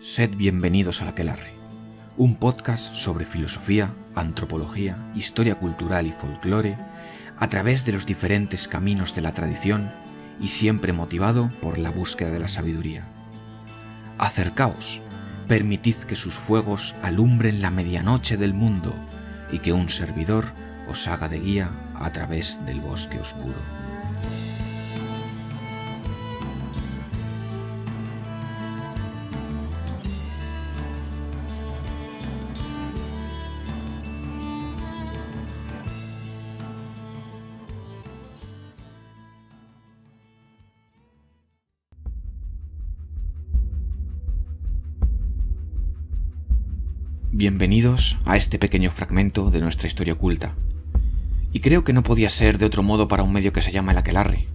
Sed bienvenidos al Aquelarre, un podcast sobre filosofía, antropología, historia cultural y folclore a través de los diferentes caminos de la tradición y siempre motivado por la búsqueda de la sabiduría. Acercaos, permitid que sus fuegos alumbren la medianoche del mundo y que un servidor os haga de guía a través del bosque oscuro. Bienvenidos a este pequeño fragmento de nuestra historia oculta. Y creo que no podía ser de otro modo para un medio que se llama el Aquelarre.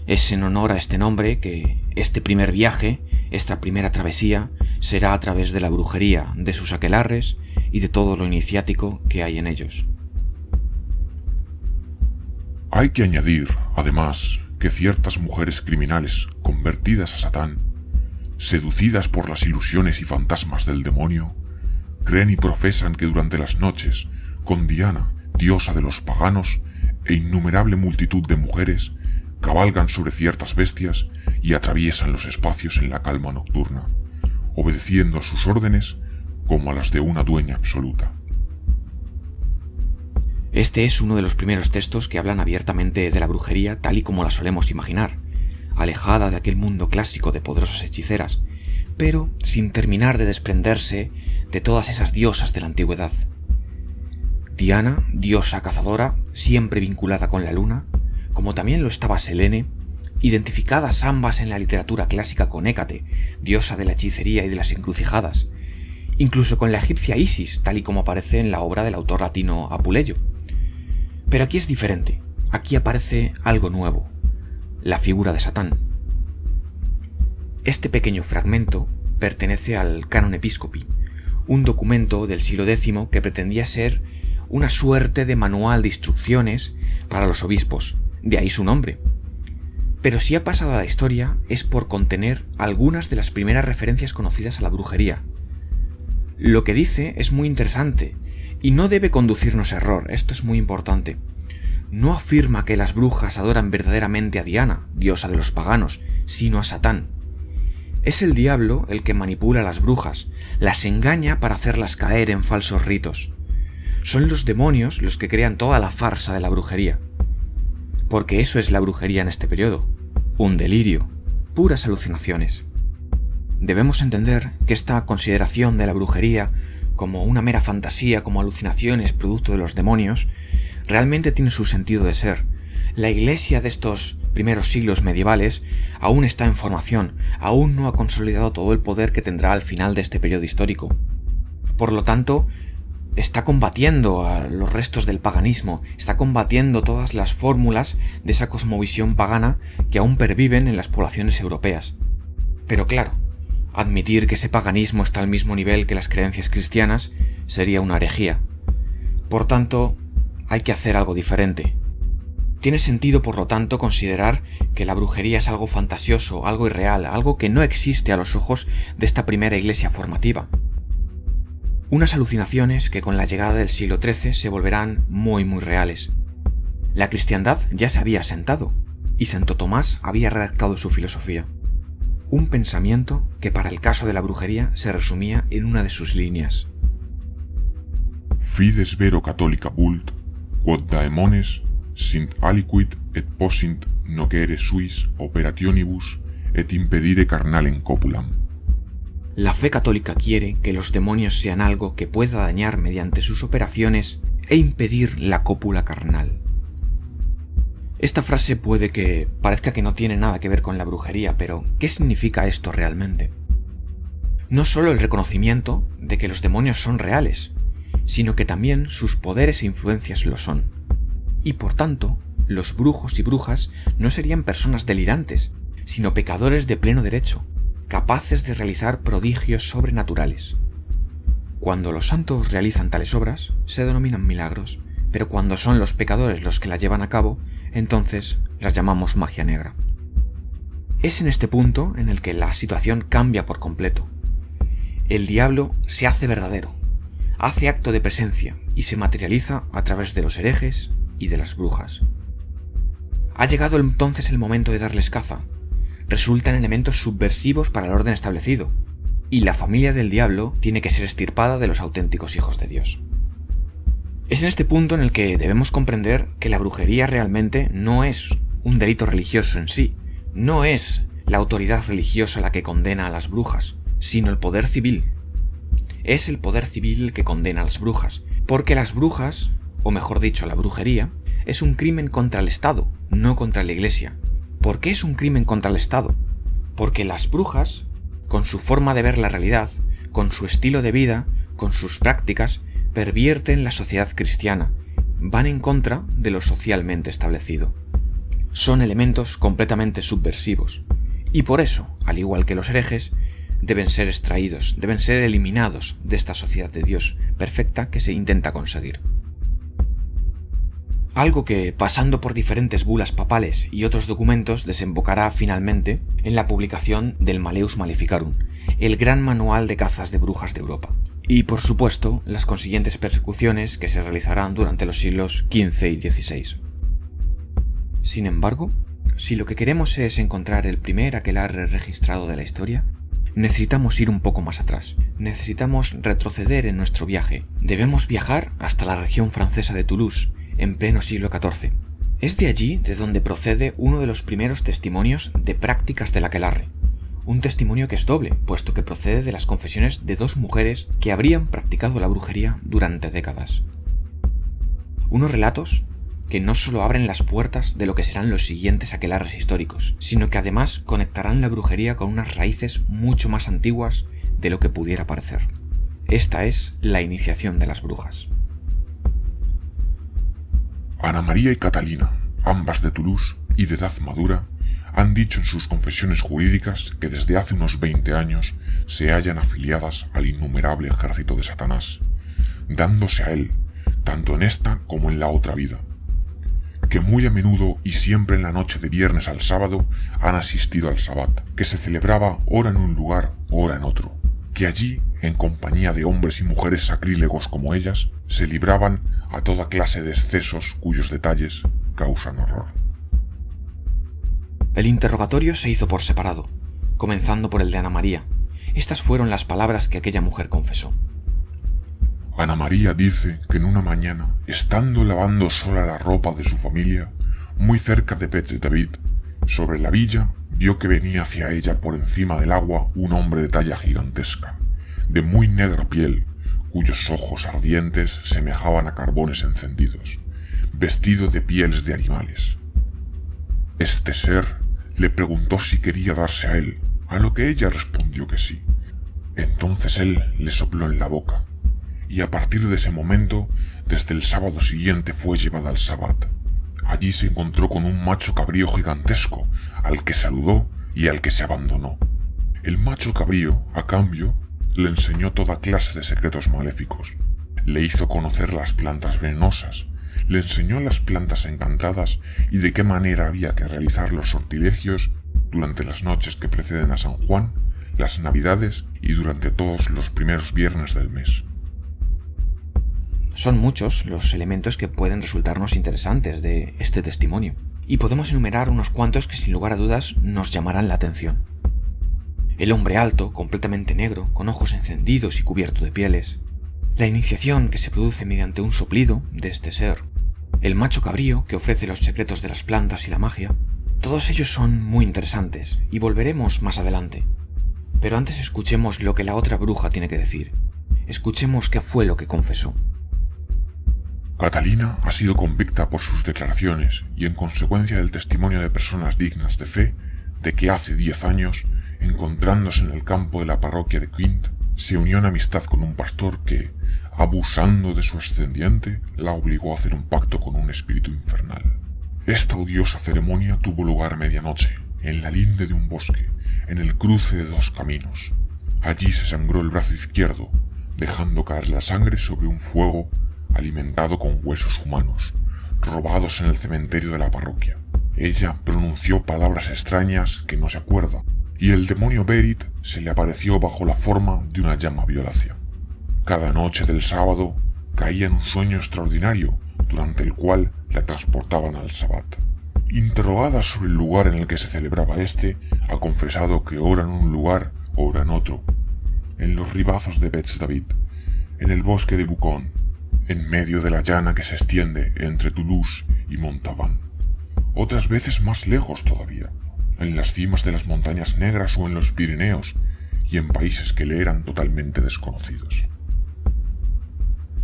Es en honor a este nombre que este primer viaje, esta primera travesía, será a través de la brujería, de sus aquelarres y de todo lo iniciático que hay en ellos. Hay que añadir, además, que ciertas mujeres criminales convertidas a Satán, seducidas por las ilusiones y fantasmas del demonio, creen y profesan que durante las noches, con Diana, diosa de los paganos, e innumerable multitud de mujeres, cabalgan sobre ciertas bestias y atraviesan los espacios en la calma nocturna, obedeciendo a sus órdenes como a las de una dueña absoluta. Este es uno de los primeros textos que hablan abiertamente de la brujería tal y como la solemos imaginar, alejada de aquel mundo clásico de poderosas hechiceras, pero sin terminar de desprenderse de todas esas diosas de la antigüedad. Diana, diosa cazadora, siempre vinculada con la luna, como también lo estaba Selene, identificadas ambas en la literatura clásica con Hécate, diosa de la hechicería y de las encrucijadas, incluso con la egipcia Isis, tal y como aparece en la obra del autor latino Apuleyo. Pero aquí es diferente, aquí aparece algo nuevo, la figura de Satán. Este pequeño fragmento pertenece al Canon Episcopi, un documento del siglo X que pretendía ser una suerte de manual de instrucciones para los obispos, de ahí su nombre. Pero si ha pasado a la historia es por contener algunas de las primeras referencias conocidas a la brujería. Lo que dice es muy interesante y no debe conducirnos a error, esto es muy importante. No afirma que las brujas adoran verdaderamente a Diana, diosa de los paganos, sino a Satán. Es el diablo el que manipula a las brujas, las engaña para hacerlas caer en falsos ritos. Son los demonios los que crean toda la farsa de la brujería. Porque eso es la brujería en este periodo, un delirio, puras alucinaciones. Debemos entender que esta consideración de la brujería como una mera fantasía, como alucinaciones producto de los demonios, realmente tiene su sentido de ser. La Iglesia de estos primeros siglos medievales aún está en formación, aún no ha consolidado todo el poder que tendrá al final de este periodo histórico. Por lo tanto, está combatiendo a los restos del paganismo, está combatiendo todas las fórmulas de esa cosmovisión pagana que aún perviven en las poblaciones europeas. Pero claro, admitir que ese paganismo está al mismo nivel que las creencias cristianas sería una herejía. Por tanto, hay que hacer algo diferente. Tiene sentido, por lo tanto, considerar que la brujería es algo fantasioso, algo irreal, algo que no existe a los ojos de esta primera iglesia formativa. Unas alucinaciones que con la llegada del siglo XIII se volverán muy reales. La cristiandad ya se había asentado, y Santo Tomás había redactado su filosofía. Un pensamiento que para el caso de la brujería se resumía en una de sus líneas. Fides vero catholica vult, quod daemones sint aliquid et possint nocere suis operationibus et impedire carnalem copulam. La fe católica quiere que los demonios sean algo que pueda dañar mediante sus operaciones e impedir la cópula carnal. Esta frase puede que parezca que no tiene nada que ver con la brujería, pero ¿qué significa esto realmente? No solo el reconocimiento de que los demonios son reales, sino que también sus poderes e influencias lo son. Y por tanto, los brujos y brujas no serían personas delirantes, sino pecadores de pleno derecho, capaces de realizar prodigios sobrenaturales. Cuando los santos realizan tales obras, se denominan milagros, pero cuando son los pecadores los que las llevan a cabo, entonces las llamamos magia negra. Es en este punto en el que la situación cambia por completo. El diablo se hace verdadero, hace acto de presencia y se materializa a través de los herejes y de las brujas. Ha llegado entonces el momento de darles caza. Resultan elementos subversivos para el orden establecido, y la familia del diablo tiene que ser extirpada de los auténticos hijos de Dios. Es en este punto en el que debemos comprender que la brujería realmente no es un delito religioso en sí, no es la autoridad religiosa la que condena a las brujas, sino el poder civil. Es el poder civil el que condena a las brujas, porque las brujas, o mejor dicho, la brujería, es un crimen contra el Estado, no contra la Iglesia. ¿Por qué es un crimen contra el Estado? Porque las brujas, con su forma de ver la realidad, con su estilo de vida, con sus prácticas, pervierten la sociedad cristiana, van en contra de lo socialmente establecido. Son elementos completamente subversivos, y por eso, al igual que los herejes, deben ser extraídos, deben ser eliminados de esta sociedad de Dios perfecta que se intenta conseguir. Algo que, pasando por diferentes bulas papales y otros documentos, desembocará finalmente en la publicación del Malleus Maleficarum, el gran manual de cazas de brujas de Europa, y por supuesto las consiguientes persecuciones que se realizarán durante los siglos XV y XVI. Sin embargo, si lo que queremos es encontrar el primer aquelarre registrado de la historia, necesitamos ir un poco más atrás, necesitamos retroceder en nuestro viaje, debemos viajar hasta la región francesa de Toulouse, en pleno siglo XIV. Es de allí de donde procede uno de los primeros testimonios de prácticas del aquelarre, un testimonio que es doble, puesto que procede de las confesiones de dos mujeres que habrían practicado la brujería durante décadas. Unos relatos que no solo abren las puertas de lo que serán los siguientes aquelarres históricos, sino que además conectarán la brujería con unas raíces mucho más antiguas de lo que pudiera parecer. Esta es la iniciación de las brujas. Ana María y Catalina, ambas de Toulouse y de edad madura, han dicho en sus confesiones jurídicas que desde hace unos 20 años se hallan afiliadas al innumerable ejército de Satanás, dándose a él, tanto en esta como en la otra vida, que muy a menudo y siempre en la noche de viernes al sábado han asistido al sabbat, que se celebraba ora en un lugar, ora en otro, que allí, en compañía de hombres y mujeres sacrílegos como ellas, se libraban a toda clase de excesos cuyos detalles causan horror. El interrogatorio se hizo por separado, comenzando por el de Ana María. Estas fueron las palabras que aquella mujer confesó. Ana María dice que en una mañana, estando lavando sola la ropa de su familia, muy cerca de Petit David, sobre la villa, vio que venía hacia ella por encima del agua un hombre de talla gigantesca, de muy negra piel, cuyos ojos ardientes semejaban a carbones encendidos, vestido de pieles de animales. Este ser le preguntó si quería darse a él, a lo que ella respondió que sí. Entonces él le sopló en la boca, y a partir de ese momento, desde el sábado siguiente fue llevada al sabbat. Allí se encontró con un macho cabrío gigantesco, al que saludó y al que se abandonó. El macho cabrío, a cambio, le enseñó toda clase de secretos maléficos, le hizo conocer las plantas venenosas, le enseñó las plantas encantadas y de qué manera había que realizar los sortilegios durante las noches que preceden a San Juan, las Navidades y durante todos los primeros viernes del mes. Son muchos los elementos que pueden resultarnos interesantes de este testimonio, y podemos enumerar unos cuantos que sin lugar a dudas nos llamarán la atención. El hombre alto, completamente negro, con ojos encendidos y cubierto de pieles, la iniciación que se produce mediante un soplido de este ser, el macho cabrío que ofrece los secretos de las plantas y la magia, todos ellos son muy interesantes y volveremos más adelante. Pero antes escuchemos lo que la otra bruja tiene que decir. Escuchemos qué fue lo que confesó. Catalina ha sido convicta por sus declaraciones y en consecuencia del testimonio de personas dignas de fe de que hace 10 años, encontrándose en el campo de la parroquia de Quint, se unió en amistad con un pastor que, abusando de su ascendiente, la obligó a hacer un pacto con un espíritu infernal. Esta odiosa ceremonia tuvo lugar a medianoche, en la linde de un bosque, en el cruce de dos caminos. Allí se sangró el brazo izquierdo, dejando caer la sangre sobre un fuego alimentado con huesos humanos, robados en el cementerio de la parroquia. Ella pronunció palabras extrañas que no se acuerda, y el demonio Berit se le apareció bajo la forma de una llama violácea. Cada noche del sábado caía en un sueño extraordinario, durante el cual la transportaban al Sabbat. Interrogada sobre el lugar en el que se celebraba ha confesado que ora en un lugar, ora en otro, en los ribazos de Betz David, en el bosque de Bucón, en medio de la llana que se extiende entre Toulouse y Montauban. Otras veces más lejos todavía, en las cimas de las montañas negras o en los Pirineos, y en países que le eran totalmente desconocidos.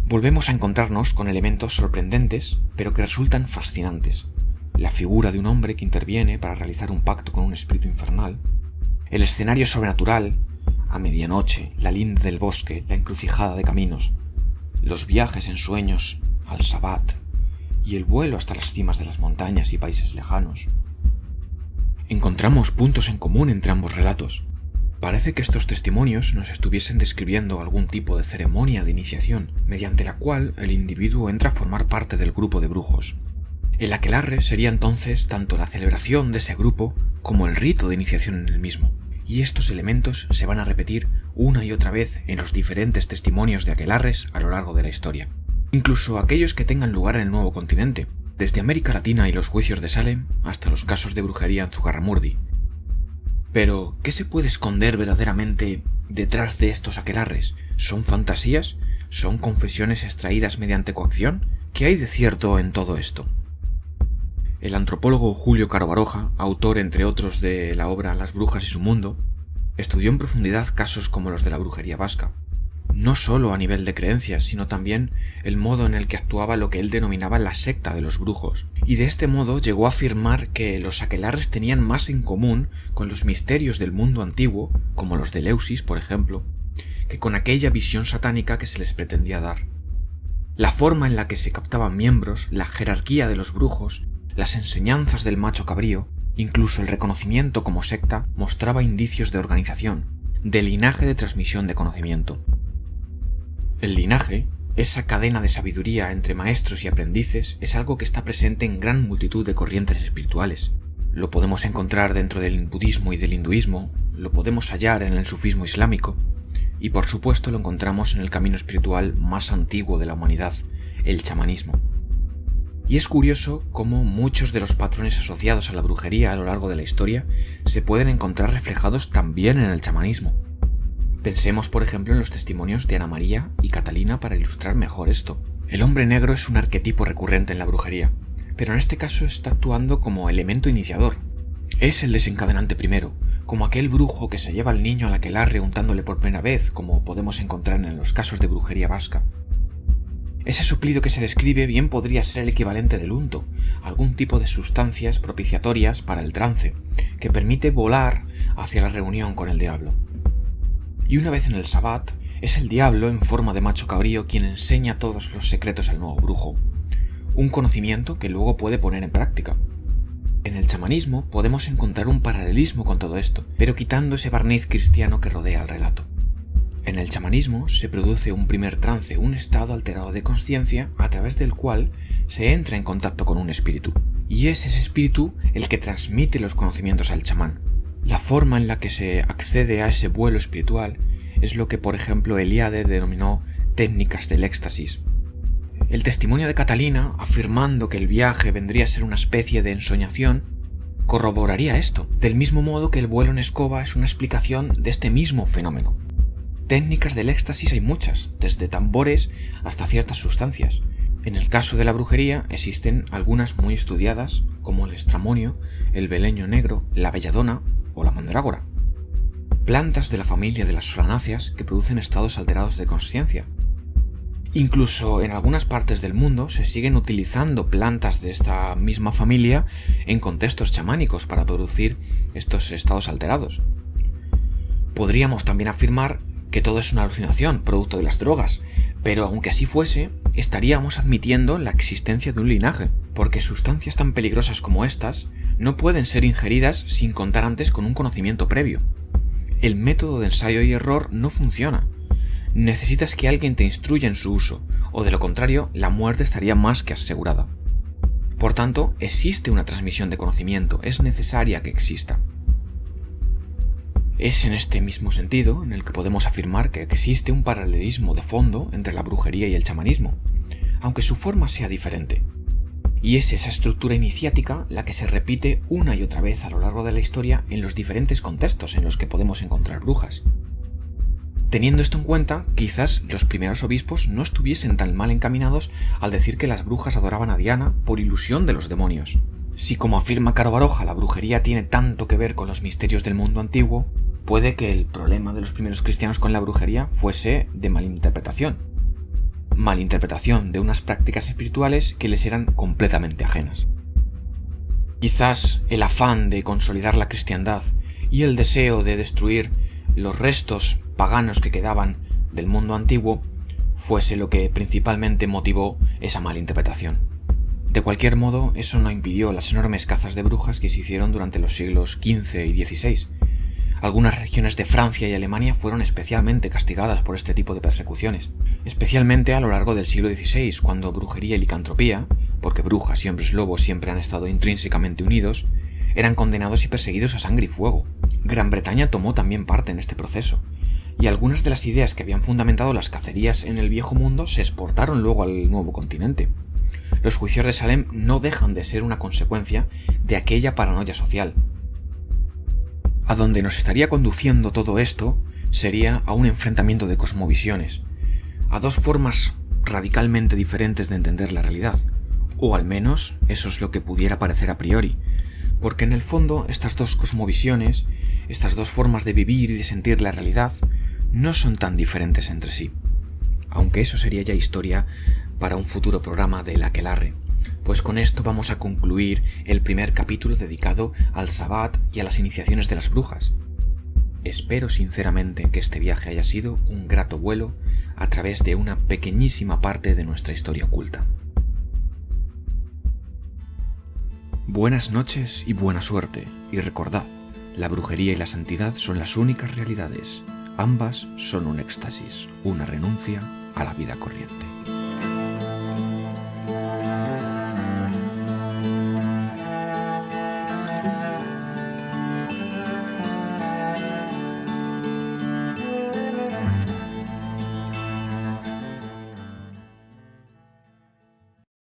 Volvemos a encontrarnos con elementos sorprendentes, pero que resultan fascinantes. La figura de un hombre que interviene para realizar un pacto con un espíritu infernal, el escenario sobrenatural, a medianoche, la linde del bosque, la encrucijada de caminos, los viajes en sueños al Sabbat y el vuelo hasta las cimas de las montañas y países lejanos. Encontramos puntos en común entre ambos relatos. Parece que estos testimonios nos estuviesen describiendo algún tipo de ceremonia de iniciación, mediante la cual el individuo entra a formar parte del grupo de brujos. El aquelarre sería entonces tanto la celebración de ese grupo como el rito de iniciación en el mismo, y estos elementos se van a repetir una y otra vez en los diferentes testimonios de aquelarres a lo largo de la historia. Incluso aquellos que tengan lugar en el Nuevo Continente, desde América Latina y los juicios de Salem hasta los casos de brujería en Zugarramurdi. Pero, ¿qué se puede esconder verdaderamente detrás de estos aquelarres? ¿Son fantasías? ¿Son confesiones extraídas mediante coacción? ¿Qué hay de cierto en todo esto? El antropólogo Julio Caro Baroja, autor entre otros de la obra Las brujas y su mundo, estudió en profundidad casos como los de la brujería vasca, no solo a nivel de creencias, sino también el modo en el que actuaba lo que él denominaba la secta de los brujos, y de este modo llegó a afirmar que los aquelarres tenían más en común con los misterios del mundo antiguo, como los de Eleusis, por ejemplo, que con aquella visión satánica que se les pretendía dar. La forma en la que se captaban miembros, la jerarquía de los brujos, las enseñanzas del macho cabrío, incluso el reconocimiento como secta, mostraba indicios de organización, de linaje de transmisión de conocimiento. El linaje, esa cadena de sabiduría entre maestros y aprendices, es algo que está presente en gran multitud de corrientes espirituales. Lo podemos encontrar dentro del budismo y del hinduismo, lo podemos hallar en el sufismo islámico, y por supuesto lo encontramos en el camino espiritual más antiguo de la humanidad, el chamanismo. Y es curioso cómo muchos de los patrones asociados a la brujería a lo largo de la historia se pueden encontrar reflejados también en el chamanismo. Pensemos, por ejemplo, en los testimonios de Ana María y Catalina para ilustrar mejor esto. El hombre negro es un arquetipo recurrente en la brujería, pero en este caso está actuando como elemento iniciador. Es el desencadenante primero, como aquel brujo que se lleva al niño al aquelarre untándole por primera vez, como podemos encontrar en los casos de brujería vasca. Ese suplido que se describe bien podría ser el equivalente del unto, algún tipo de sustancias propiciatorias para el trance, que permite volar hacia la reunión con el diablo. Y una vez en el Sabbat, es el diablo en forma de macho cabrío quien enseña todos los secretos al nuevo brujo, un conocimiento que luego puede poner en práctica. En el chamanismo podemos encontrar un paralelismo con todo esto, pero quitando ese barniz cristiano que rodea el relato. En el chamanismo se produce un primer trance, un estado alterado de consciencia a través del cual se entra en contacto con un espíritu, y es ese espíritu el que transmite los conocimientos al chamán. La forma en la que se accede a ese vuelo espiritual es lo que, por ejemplo, Eliade denominó técnicas del éxtasis. El testimonio de Catalina, afirmando que el viaje vendría a ser una especie de ensoñación, corroboraría esto, del mismo modo que el vuelo en escoba es una explicación de este mismo fenómeno. Técnicas del éxtasis hay muchas, desde tambores hasta ciertas sustancias. En el caso de la brujería existen algunas muy estudiadas, como el estramonio, el beleño negro, la belladona o la mandrágora. Plantas de la familia de las solanáceas que producen estados alterados de consciencia. Incluso en algunas partes del mundo se siguen utilizando plantas de esta misma familia en contextos chamánicos para producir estos estados alterados. Podríamos también afirmar que todo es una alucinación, producto de las drogas, pero aunque así fuese, estaríamos admitiendo la existencia de un linaje, porque sustancias tan peligrosas como estas no pueden ser ingeridas sin contar antes con un conocimiento previo. El método de ensayo y error no funciona. Necesitas que alguien te instruya en su uso, o de lo contrario, la muerte estaría más que asegurada. Por tanto, existe una transmisión de conocimiento, es necesaria que exista. Es en este mismo sentido en el que podemos afirmar que existe un paralelismo de fondo entre la brujería y el chamanismo, aunque su forma sea diferente. Y es esa estructura iniciática la que se repite una y otra vez a lo largo de la historia en los diferentes contextos en los que podemos encontrar brujas. Teniendo esto en cuenta, quizás los primeros obispos no estuviesen tan mal encaminados al decir que las brujas adoraban a Diana por ilusión de los demonios. Si, como afirma Caro Baroja, la brujería tiene tanto que ver con los misterios del mundo antiguo, puede que el problema de los primeros cristianos con la brujería fuese de malinterpretación. Malinterpretación de unas prácticas espirituales que les eran completamente ajenas. Quizás el afán de consolidar la cristiandad y el deseo de destruir los restos paganos que quedaban del mundo antiguo fuese lo que principalmente motivó esa malinterpretación. De cualquier modo, eso no impidió las enormes cazas de brujas que se hicieron durante los siglos XV y XVI. Algunas regiones de Francia y Alemania fueron especialmente castigadas por este tipo de persecuciones, especialmente a lo largo del siglo XVI, cuando brujería y licantropía, porque brujas y hombres lobos siempre han estado intrínsecamente unidos, eran condenados y perseguidos a sangre y fuego. Gran Bretaña tomó también parte en este proceso, y algunas de las ideas que habían fundamentado las cacerías en el Viejo Mundo se exportaron luego al nuevo continente. Los juicios de Salem no dejan de ser una consecuencia de aquella paranoia social. A donde nos estaría conduciendo todo esto sería a un enfrentamiento de cosmovisiones, a dos formas radicalmente diferentes de entender la realidad, o al menos eso es lo que pudiera parecer a priori, porque en el fondo estas dos cosmovisiones, estas dos formas de vivir y de sentir la realidad, no son tan diferentes entre sí, aunque eso sería ya historia para un futuro programa del Aquelarre. Pues con esto vamos a concluir el primer capítulo dedicado al Sabbat y a las iniciaciones de las brujas. Espero sinceramente que este viaje haya sido un grato vuelo a través de una pequeñísima parte de nuestra historia oculta. Buenas noches y buena suerte, y recordad, la brujería y la santidad son las únicas realidades. Ambas son un éxtasis, una renuncia a la vida corriente.